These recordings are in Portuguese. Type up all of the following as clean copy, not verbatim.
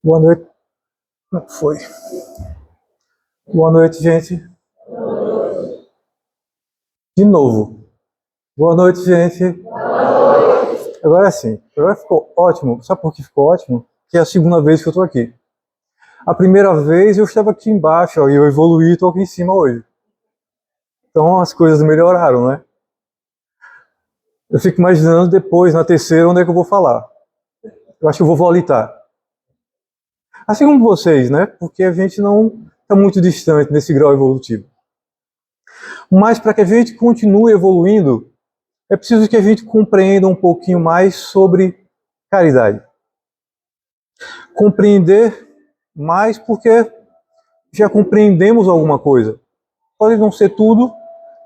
Boa noite. Como foi? Boa noite, gente. De novo. Boa noite, gente. Agora sim. Agora ficou ótimo. Sabe por que ficou ótimo? Que é a segunda vez que eu tô aqui. A primeira vez eu estava aqui embaixo, ó, e eu evoluí e tô aqui em cima hoje. Então as coisas melhoraram, né? Eu fico imaginando depois, na terceira, onde é que eu vou falar. Eu acho que eu vou volitar. Assim como vocês, né? Porque a gente não está muito distante nesse grau evolutivo. Mas para que a gente continue evoluindo, é preciso que a gente compreenda um pouquinho mais sobre caridade. Compreender mais porque já compreendemos alguma coisa. Pode não ser tudo,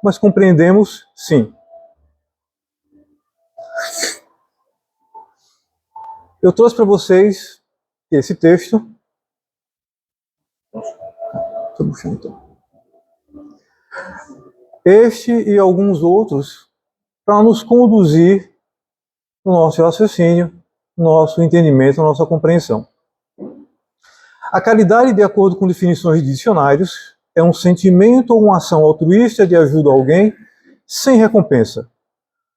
mas compreendemos sim. Eu trouxe para vocês esse texto. Este e alguns outros para nos conduzir no nosso raciocínio, no nosso entendimento, na nossa compreensão. A caridade, de acordo com definições de dicionários, é um sentimento ou uma ação altruísta de ajuda a alguém sem recompensa.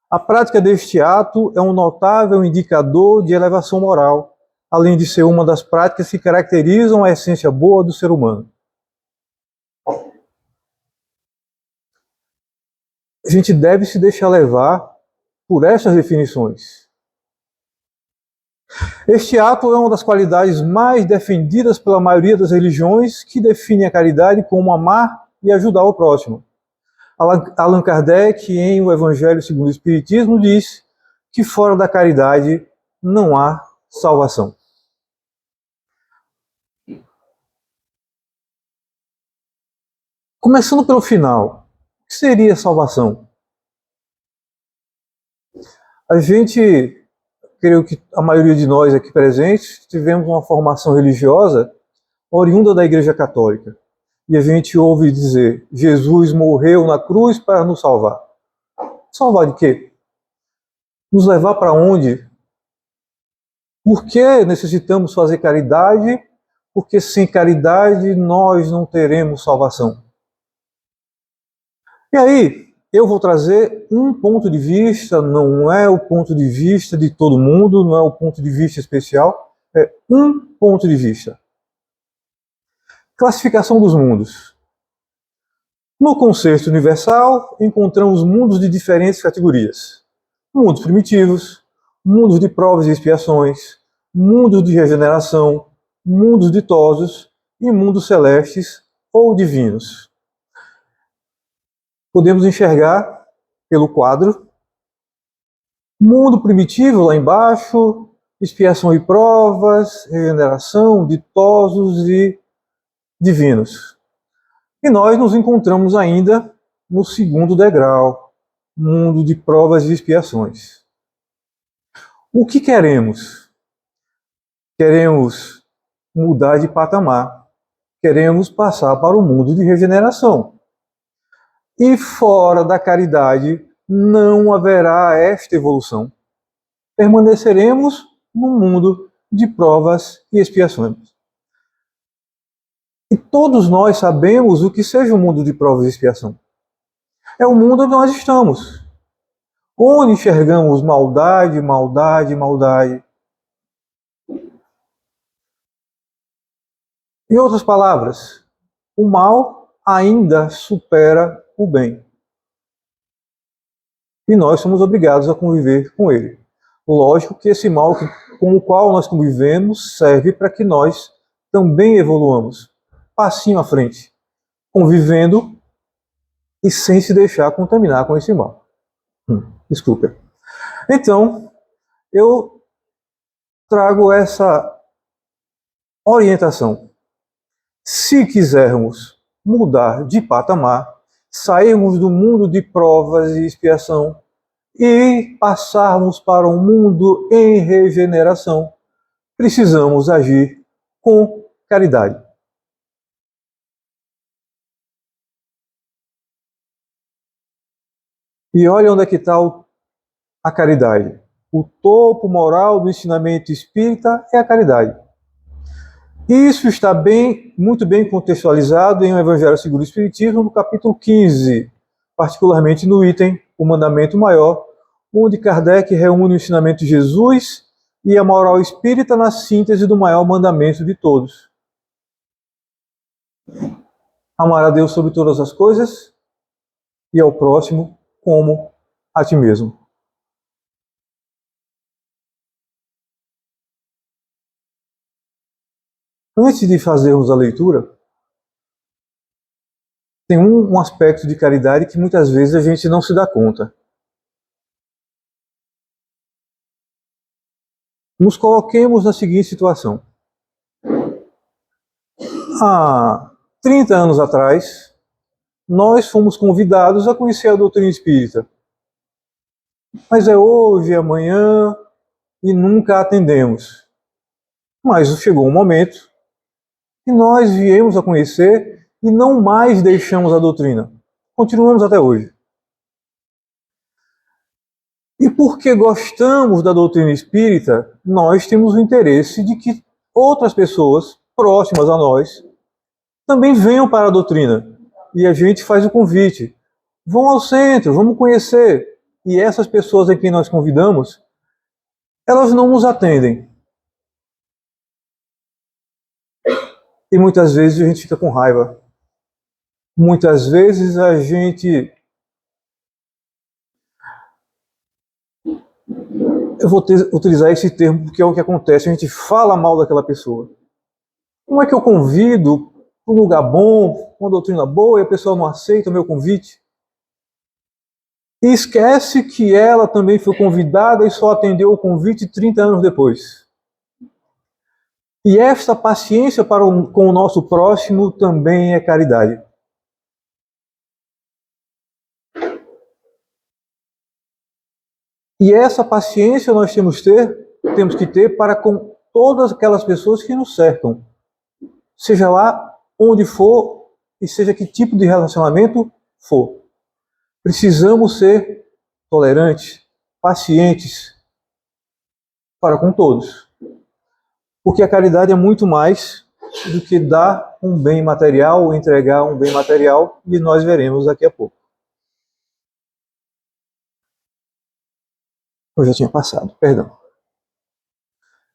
A prática deste ato é um notável indicador de elevação moral, além de ser uma das práticas que caracterizam a essência boa do ser humano. A gente deve se deixar levar por essas definições. Este ato é uma das qualidades mais defendidas pela maioria das religiões, que definem a caridade como amar e ajudar o próximo. Allan Kardec, em O Evangelho segundo o Espiritismo, diz que fora da caridade não há salvação. Começando pelo final, o que seria salvação? A gente, creio que a maioria de nós aqui presentes, tivemos uma formação religiosa oriunda da Igreja Católica. E a gente ouve dizer, Jesus morreu na cruz para nos salvar. Salvar de quê? Nos levar para onde? Por que necessitamos fazer caridade? Porque sem caridade nós não teremos salvação. E aí, eu vou trazer um ponto de vista, não é o ponto de vista de todo mundo, não é o ponto de vista especial, é um ponto de vista. Classificação dos mundos. No conceito universal, encontramos mundos de diferentes categorias. Mundos primitivos, mundos de provas e expiações, mundos de regeneração, mundos ditosos e mundos celestes ou divinos. Podemos enxergar pelo quadro mundo primitivo lá embaixo, expiação e provas, regeneração, ditosos e divinos. E nós nos encontramos ainda no segundo degrau, mundo de provas e expiações. O que queremos? Queremos mudar de patamar. Queremos passar para o mundo de regeneração. E fora da caridade não haverá esta evolução. Permaneceremos no mundo de provas e expiações. E todos nós sabemos o que seja o mundo de provas e expiação. É o mundo onde nós estamos. Onde enxergamos maldade, maldade, maldade. Em outras palavras, o mal ainda supera o bem. E nós somos obrigados a conviver com ele. Lógico que esse mal com o qual nós convivemos serve para que nós também evoluamos, passinho à frente, convivendo e sem se deixar contaminar com esse mal. Desculpa. Então, eu trago essa orientação. Se quisermos mudar de patamar, sairmos do mundo de provas e expiação e passarmos para um mundo em regeneração, precisamos agir com caridade. E olha onde é que está a caridade. O topo moral do ensinamento espírita é a caridade. Isso está muito bem contextualizado em O Evangelho segundo o Espiritismo, no capítulo 15, particularmente no item O Mandamento Maior, onde Kardec reúne o ensinamento de Jesus e a moral espírita na síntese do maior mandamento de todos. Amar a Deus sobre todas as coisas e ao próximo como a ti mesmo. Antes de fazermos a leitura, tem um aspecto de caridade que muitas vezes a gente não se dá conta. Nos coloquemos na seguinte situação. Há 30 anos atrás, nós fomos convidados a conhecer a doutrina espírita. Mas é hoje, é amanhã, e nunca atendemos. Mas chegou um momento que nós viemos a conhecer e não mais deixamos a doutrina. Continuamos até hoje. E porque gostamos da doutrina espírita, nós temos o interesse de que outras pessoas próximas a nós também venham para a doutrina. E a gente faz o convite. Vão ao centro, vamos conhecer. E essas pessoas a quem nós convidamos, elas não nos atendem. E muitas vezes a gente fica com raiva. Muitas vezes a gente... Eu vou utilizar esse termo porque é o que acontece, a gente fala mal daquela pessoa. Como é que eu convido para um lugar bom, uma doutrina boa, e a pessoa não aceita o meu convite? E esquece que ela também foi convidada e só atendeu o convite 30 anos depois. E esta paciência com o nosso próximo também é caridade. E essa paciência nós temos que ter para com todas aquelas pessoas que nos cercam. Seja lá onde for e seja que tipo de relacionamento for. Precisamos ser tolerantes, pacientes para com todos. Porque a caridade é muito mais do que dar um bem material, entregar um bem material, e nós veremos daqui a pouco. Eu já tinha passado, perdão.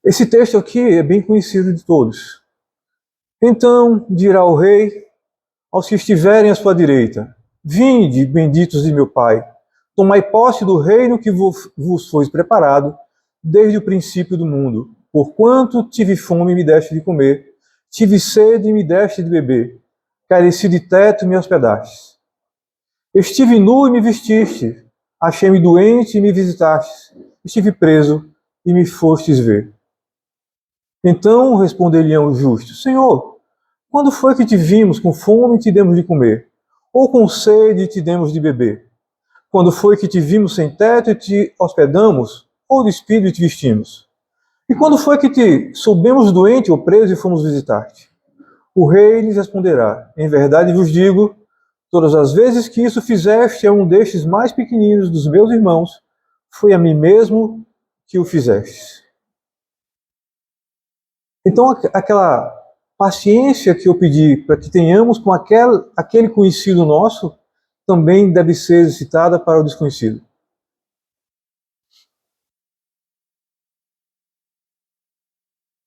Esse texto aqui é bem conhecido de todos. Então dirá o rei aos que estiverem à sua direita: vinde, benditos de meu Pai, tomai posse do reino que vos foi preparado desde o princípio do mundo. Porquanto tive fome e me deste de comer, tive sede e me deste de beber, careci de teto e me hospedaste. Estive nu e me vestiste, achei-me doente e me visitastes, estive preso e me fostes ver. Então responder-lhe-ão os justos: Senhor, quando foi que te vimos com fome e te demos de comer? Ou com sede e te demos de beber? Quando foi que te vimos sem teto e te hospedamos? Ou despido e te vestimos? E quando foi que te soubemos doente ou preso e fomos visitar-te? O rei lhes responderá: em verdade vos digo, todas as vezes que isso fizeste a um destes mais pequeninos dos meus irmãos, foi a mim mesmo que o fizeste. Então, aquela paciência que eu pedi para que tenhamos com aquele conhecido nosso, também deve ser exercitada para o desconhecido.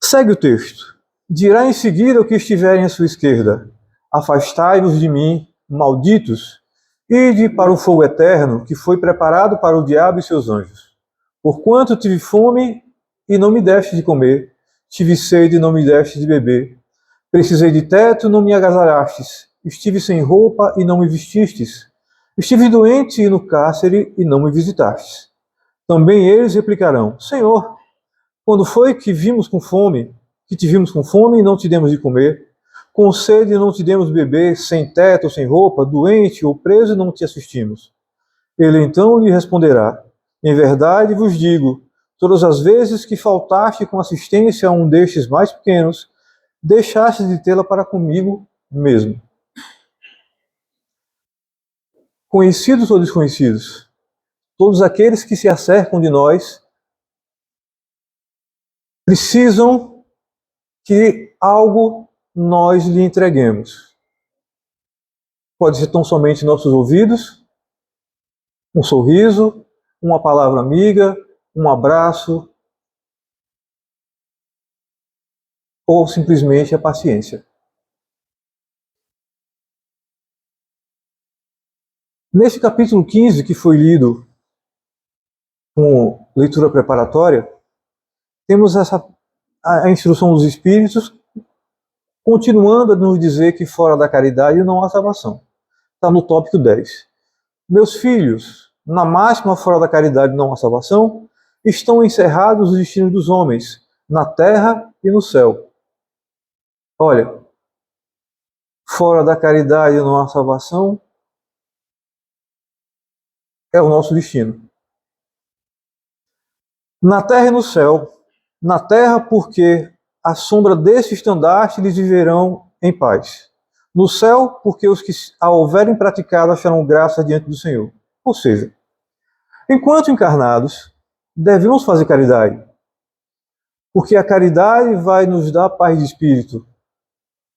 Segue o texto. Dirá em seguida o que estiverem à sua esquerda: afastai-vos de mim, malditos, ide para o fogo eterno, que foi preparado para o diabo e seus anjos. Porquanto tive fome e não me deste de comer, tive sede e não me deste de beber, precisei de teto e não me agasalhastes, estive sem roupa e não me vestistes, estive doente e no cárcere e não me visitastes. Também eles replicarão: Senhor, quando foi que te vimos com fome e não te demos de comer, com sede e não te demos de beber, sem teto, sem roupa, doente ou preso e não te assistimos? Ele então lhe responderá: em verdade vos digo, todas as vezes que faltaste com assistência a um destes mais pequenos, deixaste de tê-la para comigo mesmo. Conhecidos ou desconhecidos, todos aqueles que se acercam de nós precisam que algo nós lhe entreguemos. Pode ser tão somente nossos ouvidos, um sorriso, uma palavra amiga, um abraço, ou simplesmente a paciência. Neste capítulo 15, que foi lido com leitura preparatória, temos a instrução dos Espíritos, continuando a nos dizer que fora da caridade não há salvação. Está no tópico 10. Meus filhos, na máxima fora da caridade não há salvação, estão encerrados os destinos dos homens, na terra e no céu. Olha, fora da caridade não há salvação, é o nosso destino. Na terra e no céu. Na terra, porque à sombra desse estandarte eles viverão em paz. No céu, porque os que a houverem praticado acharão graça diante do Senhor. Ou seja, enquanto encarnados, devemos fazer caridade. Porque a caridade vai nos dar paz de espírito,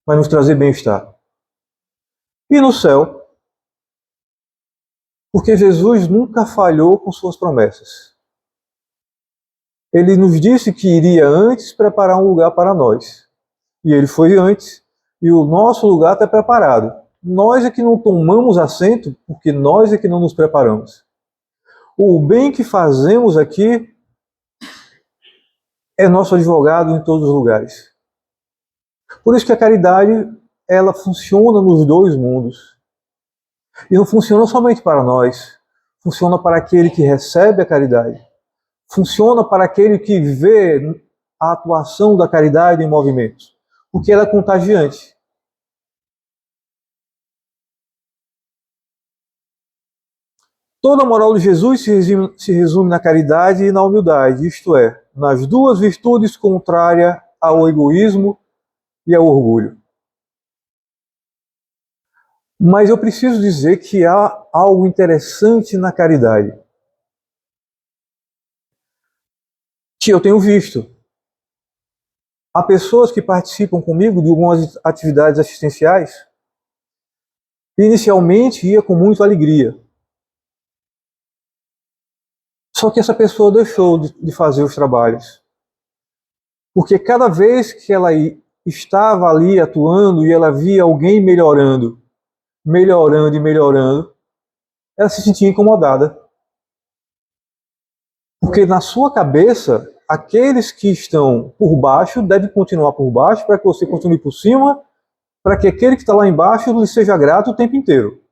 vai nos trazer bem-estar. E no céu, porque Jesus nunca falhou com suas promessas. Ele nos disse que iria antes preparar um lugar para nós. E ele foi antes, e o nosso lugar está preparado. Nós é que não tomamos assento, porque nós é que não nos preparamos. O bem que fazemos aqui é nosso advogado em todos os lugares. Por isso que a caridade, ela funciona nos dois mundos. E não funciona somente para nós, funciona para aquele que recebe a caridade. Funciona para aquele que vê a atuação da caridade em movimento, porque ela é contagiante. Toda a moral de Jesus se resume na caridade e na humildade, isto é, nas duas virtudes contrárias ao egoísmo e ao orgulho. Mas eu preciso dizer que há algo interessante na caridade, que eu tenho visto. Há pessoas que participam comigo de algumas atividades assistenciais. Inicialmente ia com muita alegria. Só que essa pessoa deixou de fazer os trabalhos. Porque cada vez que ela estava ali atuando e ela via alguém melhorando, ela se sentia incomodada. Porque na sua cabeça, aqueles que estão por baixo devem continuar por baixo para que você continue por cima, para que aquele que está lá embaixo lhe seja grato o tempo inteiro.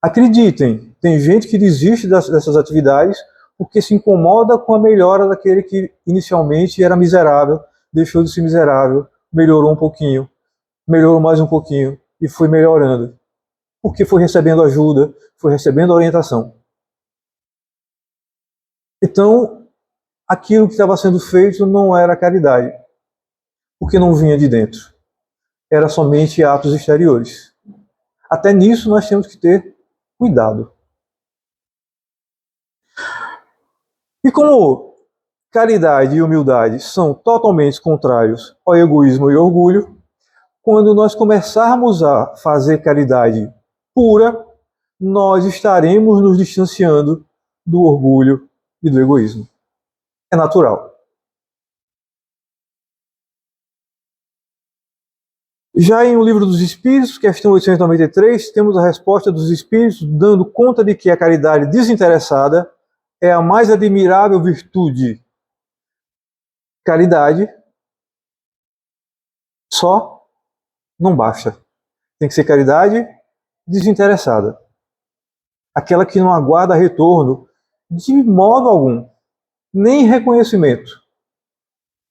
Acreditem, tem gente que desiste dessas atividades porque se incomoda com a melhora daquele que inicialmente era miserável, deixou de ser miserável, melhorou um pouquinho, melhorou mais um pouquinho e foi melhorando. Porque foi recebendo ajuda, foi recebendo orientação. Então, aquilo que estava sendo feito não era caridade, porque não vinha de dentro. Era somente atos exteriores. Até nisso nós temos que ter cuidado. E como caridade e humildade são totalmente contrários ao egoísmo e orgulho, quando nós começarmos a fazer caridade pura, nós estaremos nos distanciando do orgulho e do egoísmo. É natural. Já em O Livro dos Espíritos, questão 893, temos a resposta dos Espíritos dando conta de que a caridade desinteressada é a mais admirável virtude. Caridade só não basta. Tem que ser caridade desinteressada. Aquela que não aguarda retorno de modo algum. Nem reconhecimento.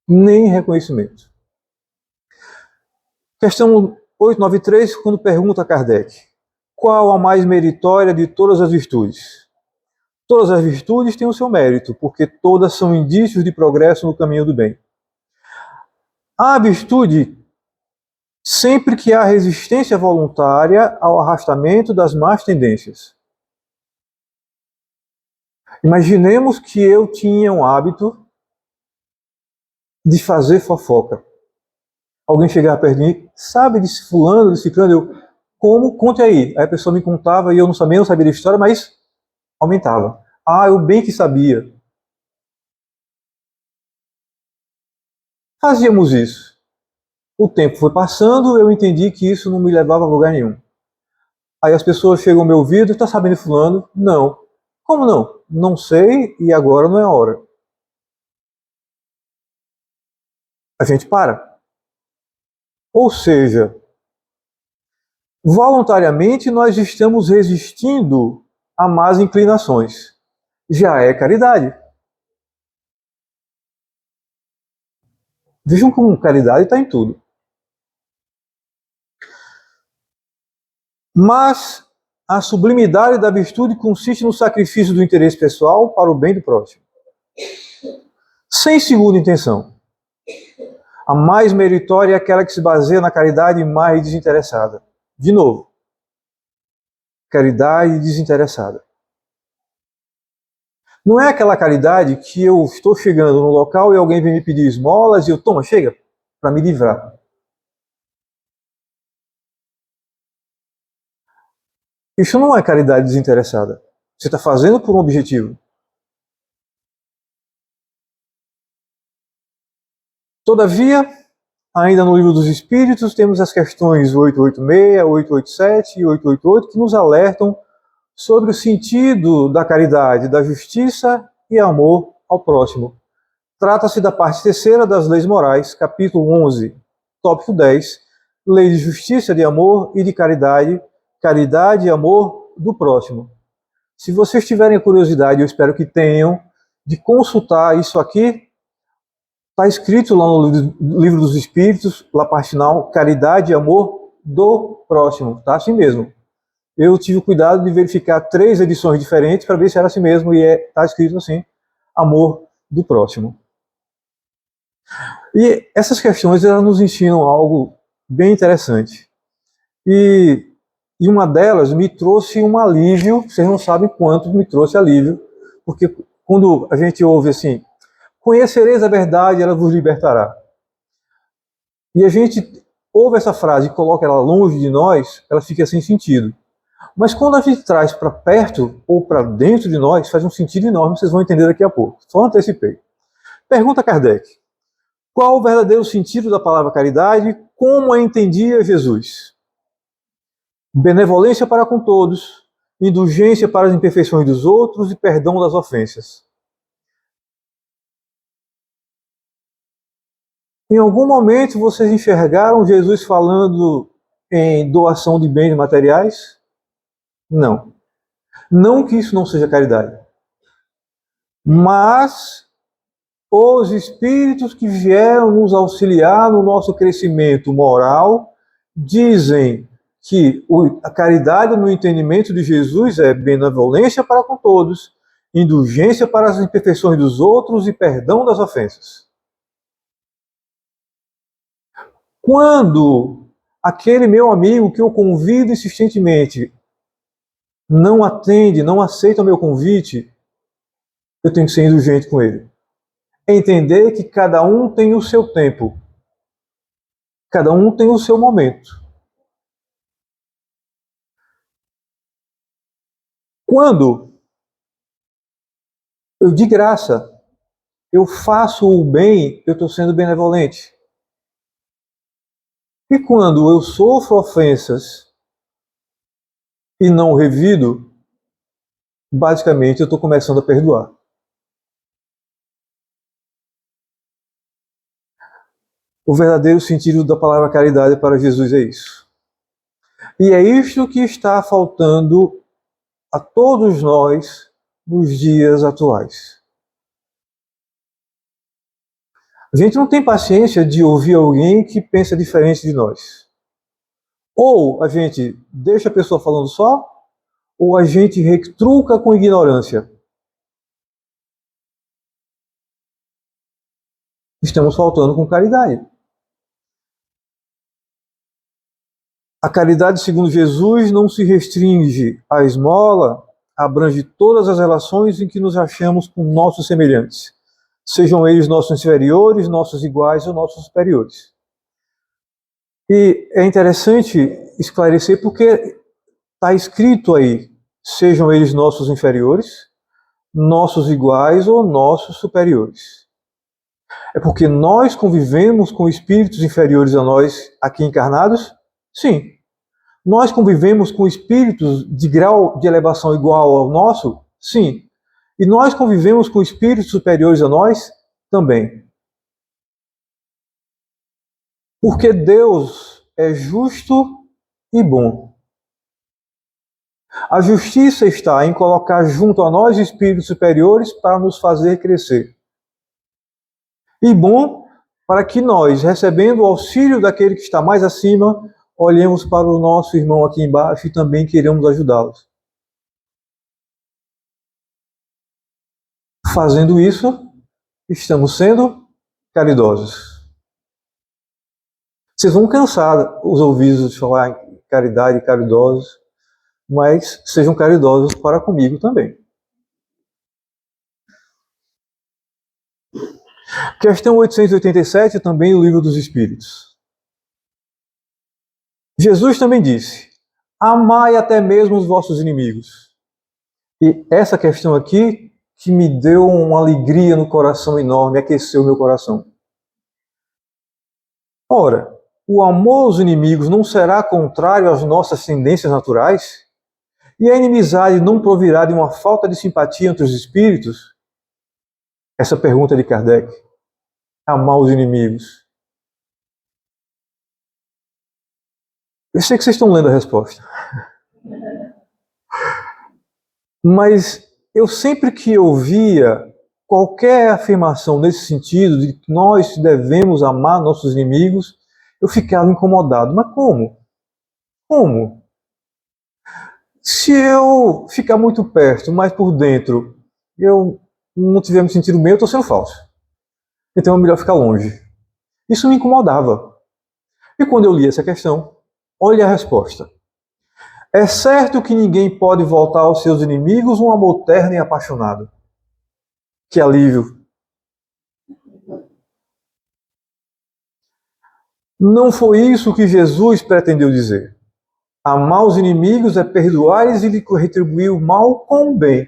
Nem reconhecimento. Questão 893, quando pergunta a Kardec: qual a mais meritória de todas as virtudes? Todas as virtudes têm o seu mérito, porque todas são indícios de progresso no caminho do bem. A virtude, sempre que há resistência voluntária ao arrastamento das más tendências. Imaginemos que eu tinha um hábito de fazer fofoca. alguém chegava perto de mim, sabe de fulano, de ciclano, eu, como? Conte aí. Aí a pessoa me contava e eu não sabia da história, mas aumentava. Ah, eu bem que sabia. Fazíamos isso. O tempo foi passando, eu entendi que isso não me levava a lugar nenhum. Aí as pessoas chegam ao meu ouvido, tá sabendo fulano? Não. Como não? Não sei e agora não é a hora. A gente para. Ou seja, voluntariamente nós estamos resistindo a más inclinações. Já é caridade. Vejam como caridade está em tudo. Mas a sublimidade da virtude consiste no sacrifício do interesse pessoal para o bem do próximo. Sem segunda intenção. A mais meritória é aquela que se baseia na caridade mais desinteressada. De novo, caridade desinteressada. Não é aquela caridade que eu estou chegando no local e alguém vem me pedir esmolas e eu, toma, chega, para me livrar. Isso não é caridade desinteressada. Você está fazendo por um objetivo. Todavia, ainda no Livro dos Espíritos, temos as questões 886, 887 e 888 que nos alertam sobre o sentido da caridade, da justiça e amor ao próximo. Trata-se da parte terceira das leis morais, capítulo 11, tópico 10, lei de justiça, de amor e de caridade, caridade e amor do próximo. Se vocês tiverem curiosidade, eu espero que tenham, de consultar isso aqui, está escrito lá no Livro dos Espíritos, lá parte final, caridade e amor do próximo, tá assim mesmo. Eu tive o cuidado de verificar 3 edições diferentes para ver se era assim mesmo, e está escrito assim, amor do próximo. E essas questões elas nos ensinam algo bem interessante. E uma delas me trouxe um alívio, vocês não sabem quanto me trouxe alívio, porque quando a gente ouve assim, conhecereis a verdade, ela vos libertará. E a gente ouve essa frase e coloca ela longe de nós, ela fica sem sentido. Mas quando a gente traz para perto ou para dentro de nós, faz um sentido enorme, vocês vão entender daqui a pouco. Só antecipei. Pergunta a Kardec. Qual o verdadeiro sentido da palavra caridade? Como a entendia Jesus? Benevolência para com todos, indulgência para as imperfeições dos outros e perdão das ofensas. Em algum momento vocês enxergaram Jesus falando em doação de bens materiais? Não. Não que isso não seja caridade. Mas os espíritos que vieram nos auxiliar no nosso crescimento moral dizem que a caridade no entendimento de Jesus é benevolência para com todos, indulgência para as imperfeições dos outros e perdão das ofensas. Quando aquele meu amigo que eu convido insistentemente não atende, não aceita o meu convite, eu tenho que ser indulgente com ele. Entender que cada um tem o seu tempo. Cada um tem o seu momento. Quando eu, de graça, eu faço o bem, eu estou sendo benevolente. E quando eu sofro ofensas e não revido, basicamente eu estou começando a perdoar. O verdadeiro sentido da palavra caridade para Jesus é isso. E é isto que está faltando a todos nós nos dias atuais. A gente não tem paciência de ouvir alguém que pensa diferente de nós. Ou a gente deixa a pessoa falando só, ou a gente retruca com ignorância. Estamos faltando com caridade. A caridade, segundo Jesus, não se restringe à esmola, abrange todas as relações em que nos achamos com nossos semelhantes, sejam eles nossos inferiores, nossos iguais ou nossos superiores. E é interessante esclarecer porque está escrito aí, sejam eles nossos inferiores, nossos iguais ou nossos superiores. É porque nós convivemos com espíritos inferiores a nós aqui encarnados? Sim. Nós convivemos com espíritos de grau de elevação igual ao nosso? Sim. E nós convivemos com espíritos superiores a nós? Também. Porque Deus é justo e bom. A justiça está em colocar junto a nós espíritos superiores para nos fazer crescer. E bom para que nós, recebendo o auxílio daquele que está mais acima, olhemos para o nosso irmão aqui embaixo e também queremos ajudá-los. Fazendo isso, estamos sendo caridosos. Vocês vão cansar os ouvidos de falar em caridade e caridosos, mas sejam caridosos para comigo também. Questão 887, também no Livro dos Espíritos. Jesus também disse: amai até mesmo os vossos inimigos. E essa questão aqui que me deu uma alegria no coração enorme, aqueceu meu coração. Ora, o amor aos inimigos não será contrário às nossas tendências naturais? E a inimizade não provirá de uma falta de simpatia entre os espíritos? Essa pergunta de Kardec. Amar os inimigos. Eu sei que vocês estão lendo a resposta. Mas eu sempre que ouvia qualquer afirmação nesse sentido, de que nós devemos amar nossos inimigos, eu ficava incomodado. Mas como? Como? Se eu ficar muito perto, mas por dentro eu não estiver me sentindo bem, eu estou sendo falso. Então é melhor ficar longe. Isso me incomodava. E quando eu li essa questão, olha a resposta. É certo que ninguém pode voltar aos seus inimigos um amor terno e apaixonado. Que alívio. Não foi isso que Jesus pretendeu dizer. Amar os inimigos é perdoar-lhes e retribuir o mal com o bem.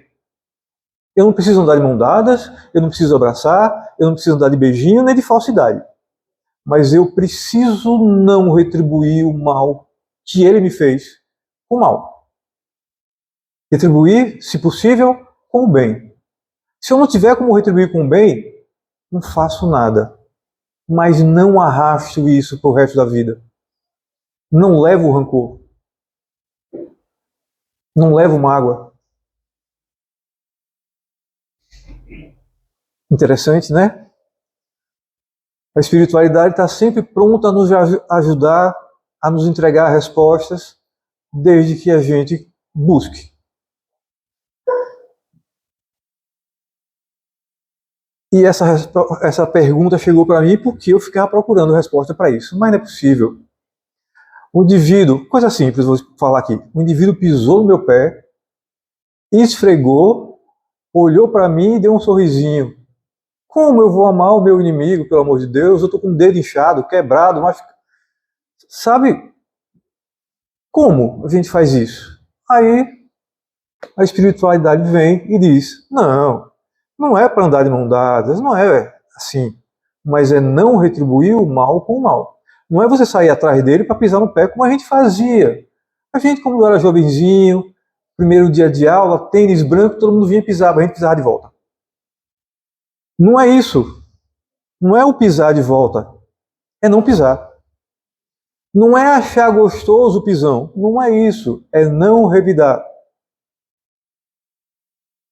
Eu não preciso andar de mão dadas, eu não preciso abraçar, eu não preciso andar de beijinho nem de falsidade. Mas eu preciso não retribuir o mal que ele me fez com o mal. Retribuir, se possível, com o bem. Se eu não tiver como retribuir com o bem, não faço nada. Mas não arrasto isso para o resto da vida. Não levo rancor. Não levo mágoa. Interessante, né? A espiritualidade está sempre pronta a nos ajudar, a nos entregar respostas, desde que a gente busque. E essa pergunta chegou para mim porque eu ficava procurando resposta para isso. Mas não é possível. O indivíduo, coisa simples, vou falar aqui. O indivíduo pisou no meu pé, esfregou, olhou para mim e deu um sorrisinho. Como eu vou amar o meu inimigo, pelo amor de Deus? Eu estou com o dedo inchado, quebrado, mas... Sabe como a gente faz isso? Aí a espiritualidade vem e diz, não é para andar de mão dadas, não é assim, mas é não retribuir o mal com o mal. Não é você sair atrás dele para pisar no pé como a gente fazia. A gente, quando era jovenzinho, primeiro dia de aula, tênis branco, todo mundo vinha pisar, a gente pisava de volta. Não é isso. Não é o pisar de volta. É não pisar. Não é achar gostoso o pisão. Não é isso. É não revidar.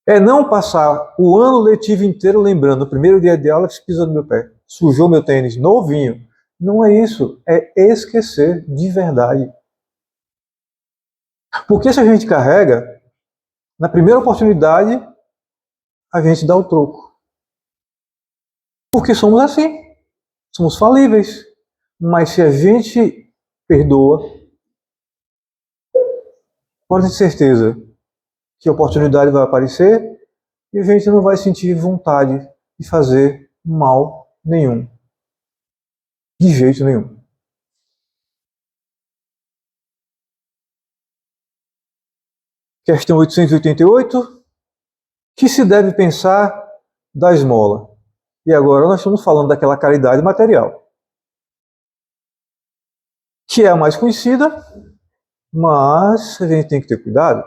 É não passar o ano letivo inteiro lembrando, o primeiro dia de aula, que pisou no meu pé. Sujou meu tênis, novinho. Não é isso. É esquecer de verdade. Porque se a gente carrega, na primeira oportunidade, a gente dá o troco. Porque somos assim. Somos falíveis. Mas se a gente perdoa, pode ter certeza que a oportunidade vai aparecer e a gente não vai sentir vontade de fazer mal nenhum. De jeito nenhum. Questão 888. Que se deve pensar da esmola? E agora nós estamos falando daquela caridade material, que é a mais conhecida, mas a gente tem que ter cuidado.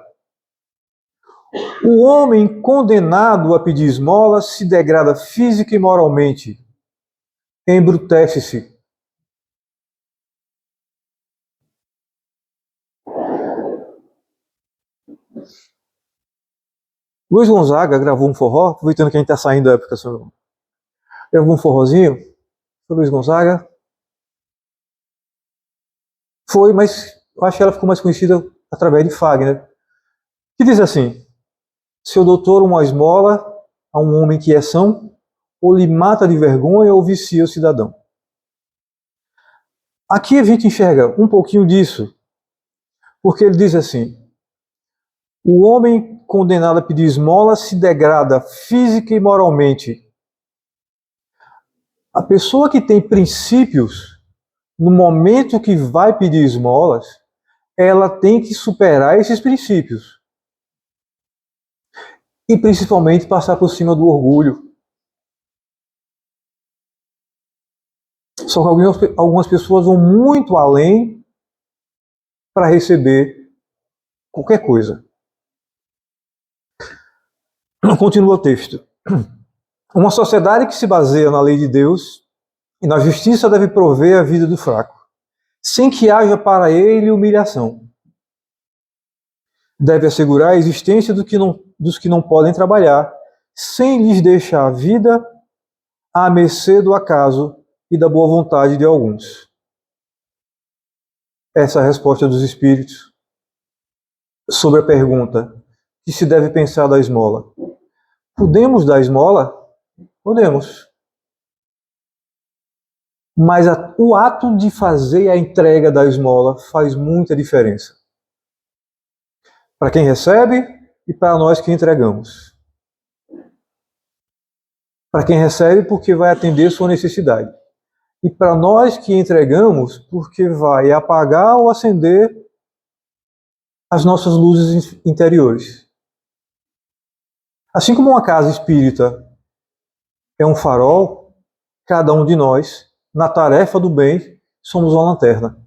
O homem condenado a pedir esmola se degrada física e moralmente, embrutece-se. Luiz Gonzaga gravou um forró, aproveitando que a gente está saindo da época, gravou um forrozinho, Luiz Gonzaga. Foi, mas eu acho que ela ficou mais conhecida através de Fagner, que diz assim: seu doutor uma esmola a um homem que é são, ou lhe mata de vergonha ou vicia o cidadão. Aqui a gente enxerga um pouquinho disso, porque ele diz assim: o homem condenado a pedir esmola se degrada física e moralmente. A pessoa que tem princípios, no momento que vai pedir esmolas, ela tem que superar esses princípios. E principalmente passar por cima do orgulho. Só que algumas pessoas vão muito além para receber qualquer coisa. Continua o texto. Uma sociedade que se baseia na lei de Deus e na justiça deve prover a vida do fraco, sem que haja para ele humilhação. Deve assegurar a existência dos que não podem trabalhar, sem lhes deixar a vida à mercê do acaso e da boa vontade de alguns. Essa é a resposta dos Espíritos sobre a pergunta que se deve pensar da esmola. Podemos dar esmola? Podemos. Mas o ato de fazer a entrega da esmola faz muita diferença. Para quem recebe e para nós que entregamos. Para quem recebe, porque vai atender sua necessidade. E para nós que entregamos, porque vai apagar ou acender as nossas luzes interiores. Assim como uma casa espírita é um farol, cada um de nós, na tarefa do bem, somos uma lanterna.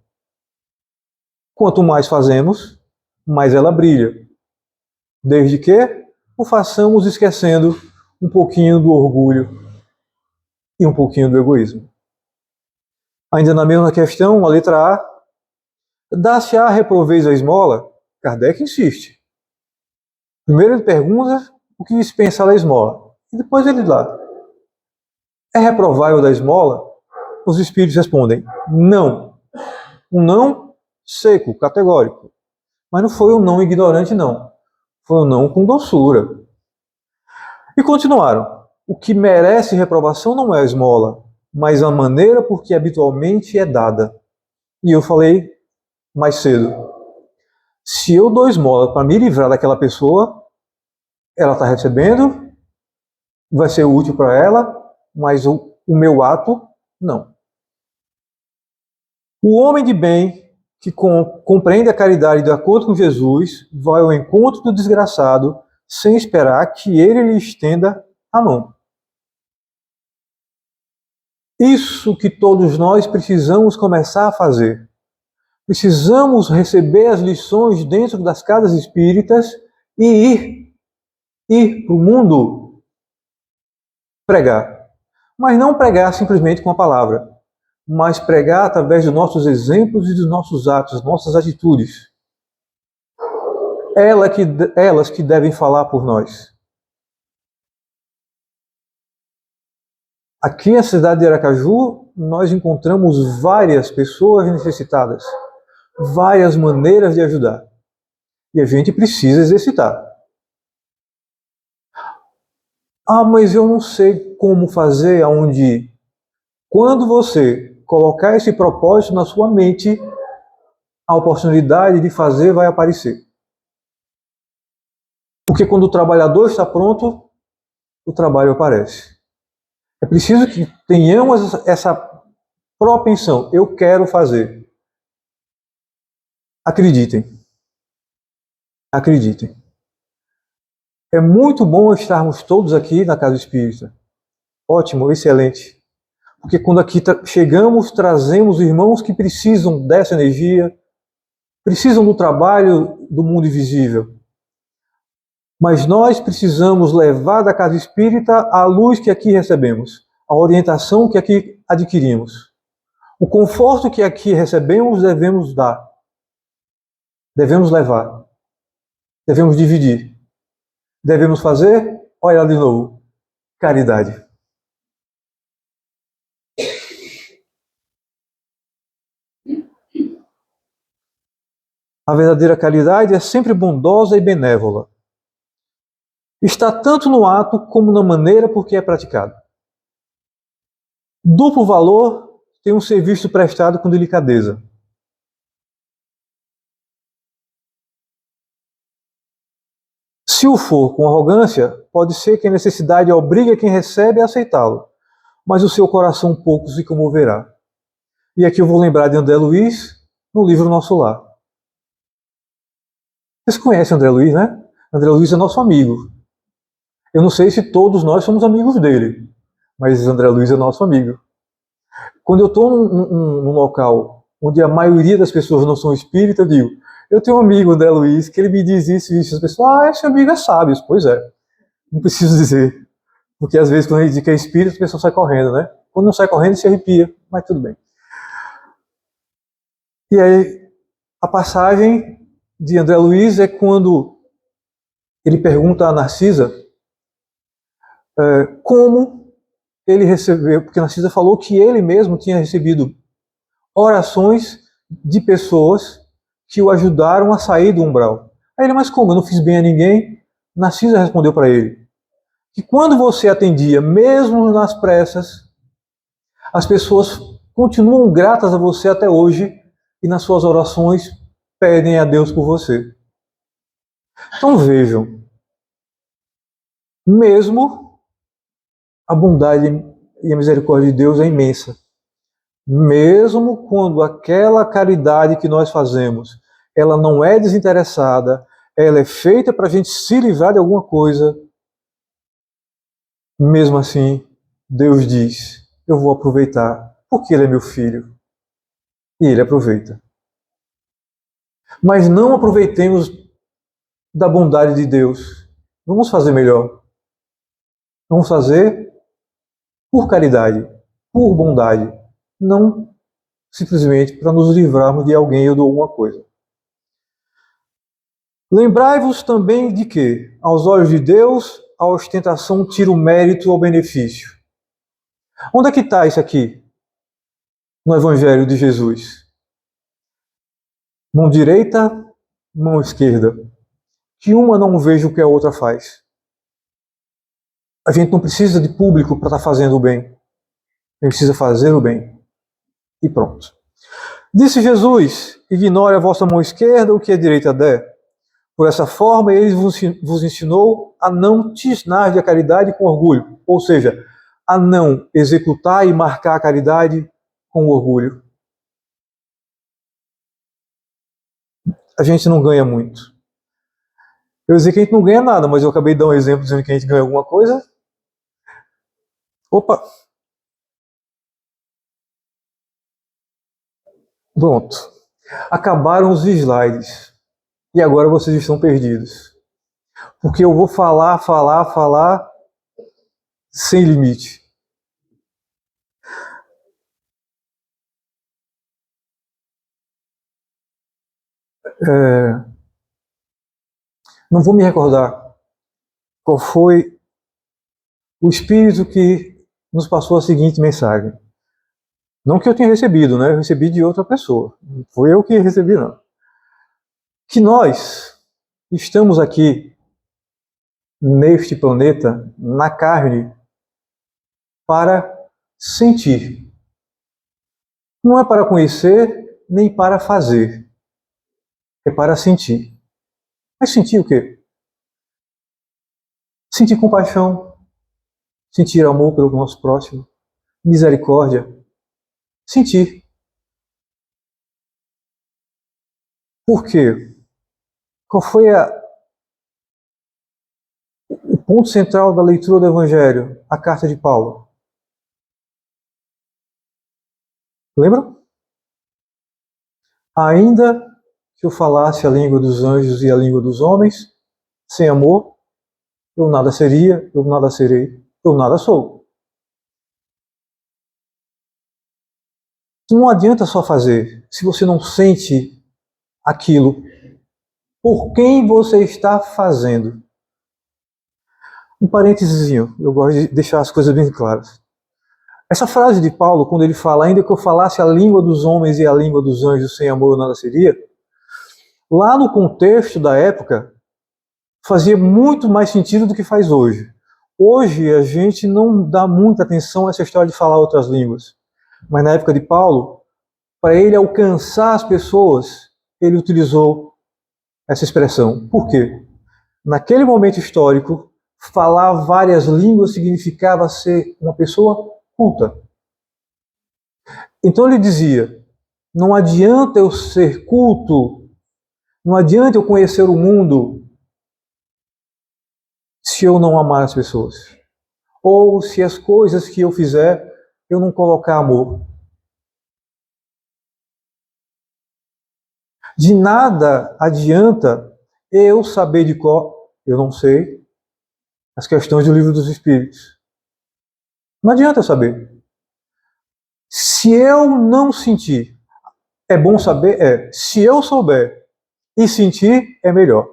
Quanto mais fazemos, mais ela brilha. Desde que o façamos esquecendo um pouquinho do orgulho e um pouquinho do egoísmo. Ainda na mesma questão, a letra A, dá-se-á reproveis a esmola? Kardec insiste. Primeiro ele pergunta o que dispensa da esmola. E depois ele dá. É reprovável da esmola? Os espíritos respondem, não. Um não seco, categórico. Mas não foi um não ignorante, não. Foi um não com doçura. E continuaram. O que merece reprovação não é a esmola, mas a maneira por que habitualmente é dada. E eu falei mais cedo. Se eu dou esmola para me livrar daquela pessoa, ela está recebendo, vai ser útil para ela, mas o meu ato, não. O homem de bem, que compreende a caridade de acordo com Jesus, vai ao encontro do desgraçado, sem esperar que ele lhe estenda a mão. Isso que todos nós precisamos começar a fazer. Precisamos receber as lições dentro das casas espíritas e ir para o mundo pregar. Mas não pregar simplesmente com a palavra, mas pregar através dos nossos exemplos e dos nossos atos, nossas atitudes. Elas que devem falar por nós. Aqui na cidade de Aracaju, nós encontramos várias pessoas necessitadas, várias maneiras de ajudar. E a gente precisa exercitar. Ah, mas eu não sei como fazer, aonde ir. Quando você colocar esse propósito na sua mente, a oportunidade de fazer vai aparecer. Porque quando o trabalhador está pronto, o trabalho aparece. É preciso que tenhamos essa propensão. Eu quero fazer. Acreditem. Acreditem. É muito bom estarmos todos aqui na Casa Espírita. Ótimo, excelente. Porque quando aqui chegamos, trazemos irmãos que precisam dessa energia, precisam do trabalho do mundo invisível. Mas nós precisamos levar da Casa Espírita a luz que aqui recebemos, a orientação que aqui adquirimos. O conforto que aqui recebemos devemos dar, devemos levar, devemos dividir. Devemos fazer, olha lá de novo, caridade. A verdadeira caridade é sempre bondosa e benévola. Está tanto no ato como na maneira por que é praticado. Duplo valor tem um serviço prestado com delicadeza. Se o for com arrogância, pode ser que a necessidade obrigue quem recebe a aceitá-lo, mas o seu coração pouco se comoverá. E aqui eu vou lembrar de André Luiz, no livro Nosso Lar. Vocês conhecem André Luiz, né? André Luiz é nosso amigo. Eu não sei se todos nós somos amigos dele, mas André Luiz é nosso amigo. Quando eu estou num local onde a maioria das pessoas não são espíritas, eu digo, eu tenho um amigo, André Luiz, que ele me diz isso e isso. As pessoas, esse amigo é sábio. Pois é, não preciso dizer. Porque às vezes quando a gente diz que é espírita, a pessoa sai correndo, né? Quando não sai correndo, se arrepia, mas tudo bem. E aí, a passagem de André Luiz é quando ele pergunta a Narcisa como ele recebeu, porque Narcisa falou que ele mesmo tinha recebido orações de pessoas que o ajudaram a sair do umbral. Aí ele, mas como? Eu não fiz bem a ninguém? Narcisa respondeu para ele que quando você atendia, mesmo nas pressas, as pessoas continuam gratas a você até hoje e nas suas orações pedem a Deus por você. Então vejam, mesmo a bondade e a misericórdia de Deus é imensa. Mesmo quando aquela caridade que nós fazemos, ela não é desinteressada, ela é feita para a gente se livrar de alguma coisa, mesmo assim, Deus diz, eu vou aproveitar, porque ele é meu filho. E ele aproveita. Mas não aproveitemos da bondade de Deus. Vamos fazer melhor. Vamos fazer por caridade, por bondade, não simplesmente para nos livrarmos de alguém ou de alguma coisa. Lembrai-vos também de que, aos olhos de Deus, a ostentação tira o mérito ao benefício. Onde é que está isso aqui? No Evangelho de Jesus. Mão direita, mão esquerda. Que uma não veja o que a outra faz. A gente não precisa de público para estar fazendo o bem. A gente precisa fazer o bem. E pronto. Disse Jesus, ignore a vossa mão esquerda o que a direita der. Por essa forma, ele vos ensinou a não tisnar de a caridade com orgulho. Ou seja, a não executar e marcar a caridade com orgulho. A gente não ganha muito. Eu ia dizer que a gente não ganha nada, mas eu acabei de dar um exemplo dizendo que a gente ganha alguma coisa. Opa! Pronto. Acabaram os slides. E agora vocês estão perdidos. Porque eu vou falar sem limite. Não vou me recordar qual foi o espírito que nos passou a seguinte mensagem. Não que eu tenha recebido, né? Eu recebi de outra pessoa. Não foi eu que recebi, não. Que nós estamos aqui neste planeta, na carne, para sentir. Não é para conhecer, nem para fazer. É para sentir. Mas sentir o quê? Sentir compaixão, sentir amor pelo nosso próximo, misericórdia. Sentir. Por quê? Qual foi ponto central da leitura do Evangelho, a carta de Paulo. Lembra? Ainda que eu falasse a língua dos anjos e a língua dos homens, sem amor, eu nada seria, eu nada serei, eu nada sou. Não adianta só fazer, se você não sente aquilo. Por quem você está fazendo? Um parênteses, eu gosto de deixar as coisas bem claras. Essa frase de Paulo, quando ele fala, ainda que eu falasse a língua dos homens e a língua dos anjos, sem amor eu nada seria, lá no contexto da época, fazia muito mais sentido do que faz hoje. Hoje a gente não dá muita atenção a essa história de falar outras línguas. Mas na época de Paulo, para ele alcançar as pessoas, ele utilizou essa expressão. Por quê? Naquele momento histórico, falar várias línguas significava ser uma pessoa culta. Então ele dizia, não adianta eu ser culto, não adianta eu conhecer o mundo se eu não amar as pessoas. Ou se as coisas que eu fizer, eu não colocar amor. De nada adianta eu saber de cor, eu não sei, as questões do livro dos Espíritos. Não adianta eu saber. Se eu não sentir, é bom saber? É. Se eu souber e sentir, é melhor.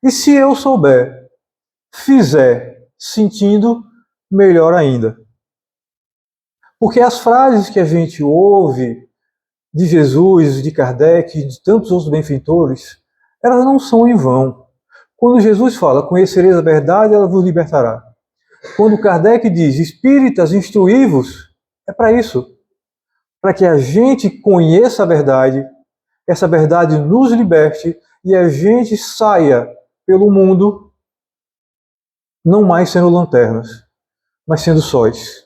E se eu souber, fizer sentindo, melhor ainda. Porque as frases que a gente ouve de Jesus, de Kardec, de tantos outros benfeitores, elas não são em vão. Quando Jesus fala, conhecereis a verdade, ela vos libertará. Quando Kardec diz, espíritas, instruí-vos, é para isso. Para que a gente conheça a verdade, essa verdade nos liberte e a gente saia pelo mundo não mais sendo lanternas, mas sendo sóis.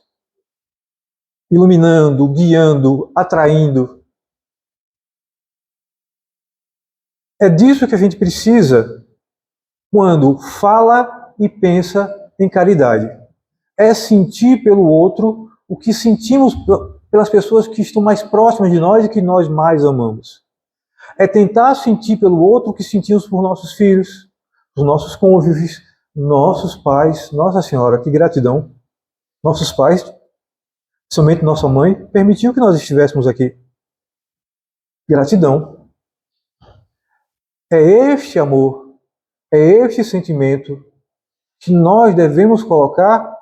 Iluminando, guiando, atraindo. É disso que a gente precisa quando fala e pensa em caridade. É sentir pelo outro o que sentimos pelas pessoas que estão mais próximas de nós e que nós mais amamos. É tentar sentir pelo outro o que sentimos por nossos filhos, os nossos cônjuges, nossos pais. Nossa Senhora, que gratidão! Nossos pais, somente nossa mãe, permitiu que nós estivéssemos aqui. Gratidão. É este amor, é este sentimento que nós devemos colocar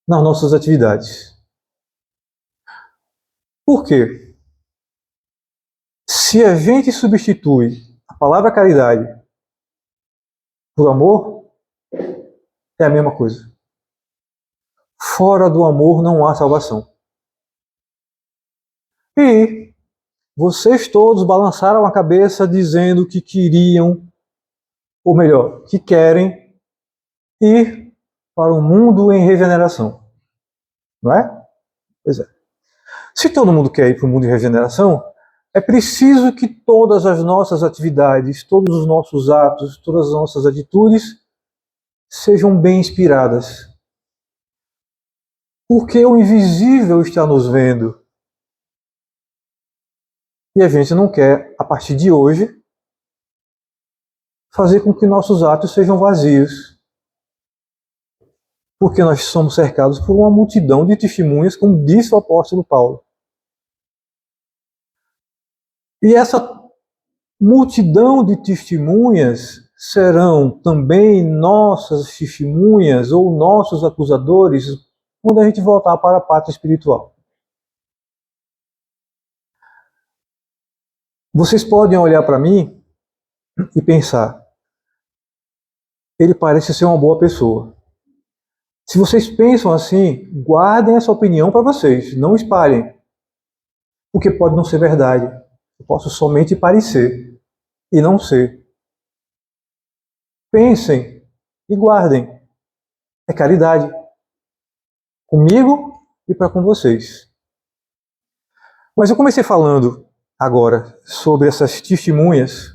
nas nossas atividades. Por quê? Se a gente substitui a palavra caridade por amor, é a mesma coisa. Fora do amor não há salvação. E vocês todos balançaram a cabeça dizendo que queriam, ou melhor, que querem ir para um mundo em regeneração. Não é? Pois é. Se todo mundo quer ir para o mundo em regeneração, é preciso que todas as nossas atividades, todos os nossos atos, todas as nossas atitudes sejam bem inspiradas. Porque o invisível está nos vendo. E a gente não quer, a partir de hoje, fazer com que nossos atos sejam vazios. Porque nós somos cercados por uma multidão de testemunhas, como disse o apóstolo Paulo. E essa multidão de testemunhas serão também nossas testemunhas ou nossos acusadores quando a gente voltar para a pátria espiritual. Vocês podem olhar para mim e pensar, ele parece ser uma boa pessoa. Se vocês pensam assim, guardem essa opinião para vocês, não espalhem. Porque pode não ser verdade. Eu posso somente parecer e não ser. Pensem e guardem. É caridade. Comigo e para com vocês. Mas eu comecei falando agora sobre essas testemunhas,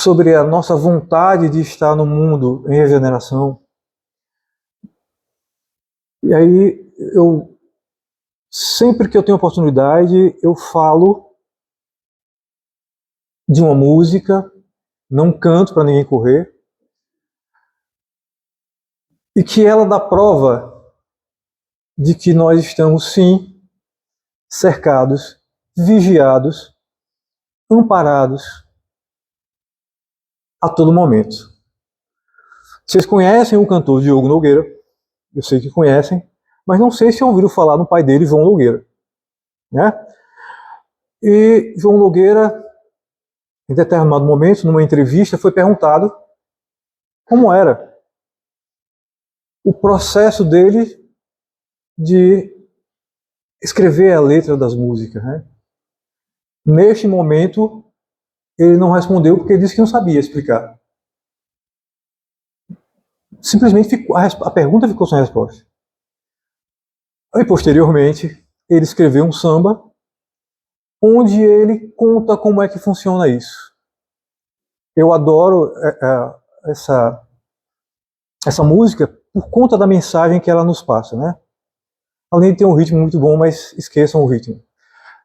sobre a nossa vontade de estar no mundo em regeneração. E aí, sempre que eu tenho oportunidade, eu falo de uma música, não canto para ninguém correr, e que ela dá prova de que nós estamos, sim, cercados, vigiados, amparados a todo momento. Vocês conhecem o cantor Diogo Nogueira, eu sei que conhecem, mas não sei se ouviram falar no pai dele, João Nogueira. Né? E João Nogueira, em determinado momento, numa entrevista, foi perguntado como era o processo dele de escrever a letra das músicas. Né? Neste momento, ele não respondeu porque ele disse que não sabia explicar. Simplesmente a pergunta ficou sem resposta. E posteriormente, ele escreveu um samba onde ele conta como é que funciona isso. Eu adoro essa música por conta da mensagem que ela nos passa, né? Além de ter um ritmo muito bom, mas esqueçam o ritmo.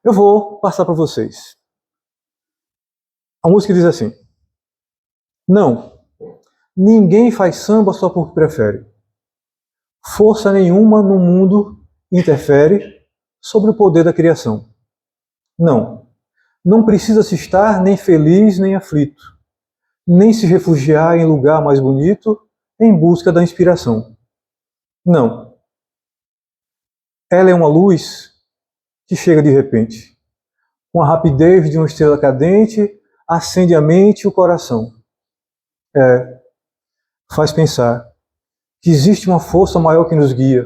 Eu vou passar para vocês. A música diz assim: não, ninguém faz samba só porque prefere. Força nenhuma no mundo interfere sobre o poder da criação. Não, não precisa se estar nem feliz nem aflito, nem se refugiar em lugar mais bonito em busca da inspiração. Não. Ela é uma luz que chega de repente. Com a rapidez de uma estrela cadente, acende a mente e o coração. Faz pensar que existe uma força maior que nos guia,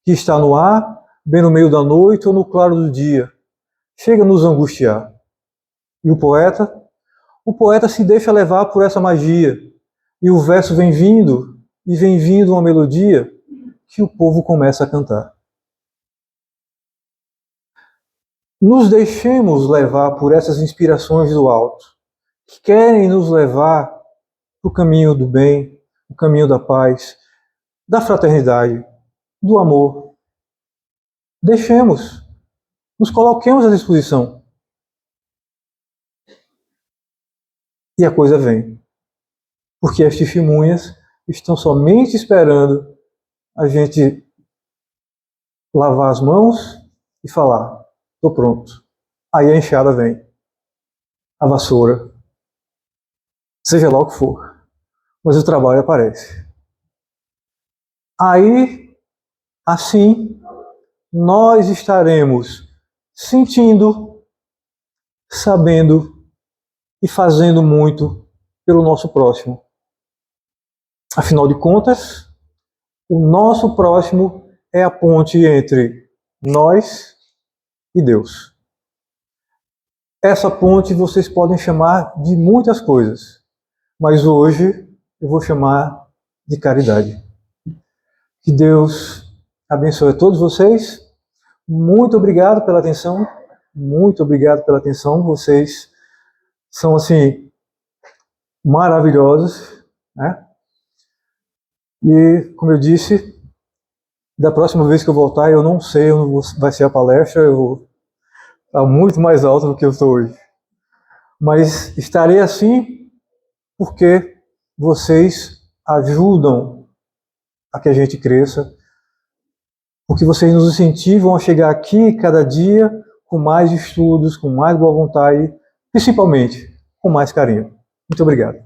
que está no ar, bem no meio da noite ou no claro do dia. Chega a nos angustiar. E o poeta? O poeta se deixa levar por essa magia. E o verso vem vindo, e vem vindo uma melodia que o povo começa a cantar. Nos deixemos levar por essas inspirações do alto, que querem nos levar para o caminho do bem, o caminho da paz, da fraternidade, do amor. Deixemos, nos coloquemos à disposição. E a coisa vem. Porque as testemunhas estão somente esperando a gente lavar as mãos e falar: estou pronto. Aí a enxada vem, a vassoura, seja lá o que for, mas o trabalho aparece. Aí, assim, nós estaremos sentindo, sabendo e fazendo muito pelo nosso próximo. Afinal de contas, o nosso próximo é a ponte entre nós e Deus. Essa ponte vocês podem chamar de muitas coisas, mas hoje eu vou chamar de caridade. Que Deus abençoe a todos vocês. Muito obrigado pela atenção. Muito obrigado pela atenção. Vocês são, assim, maravilhosos, né? E, como eu disse, da próxima vez que eu voltar, eu não sei onde vai ser a palestra, eu vou estar muito mais alto do que eu estou hoje. Mas estarei assim porque vocês ajudam a que a gente cresça, porque vocês nos incentivam a chegar aqui cada dia com mais estudos, com mais boa vontade, principalmente com mais carinho. Muito obrigado.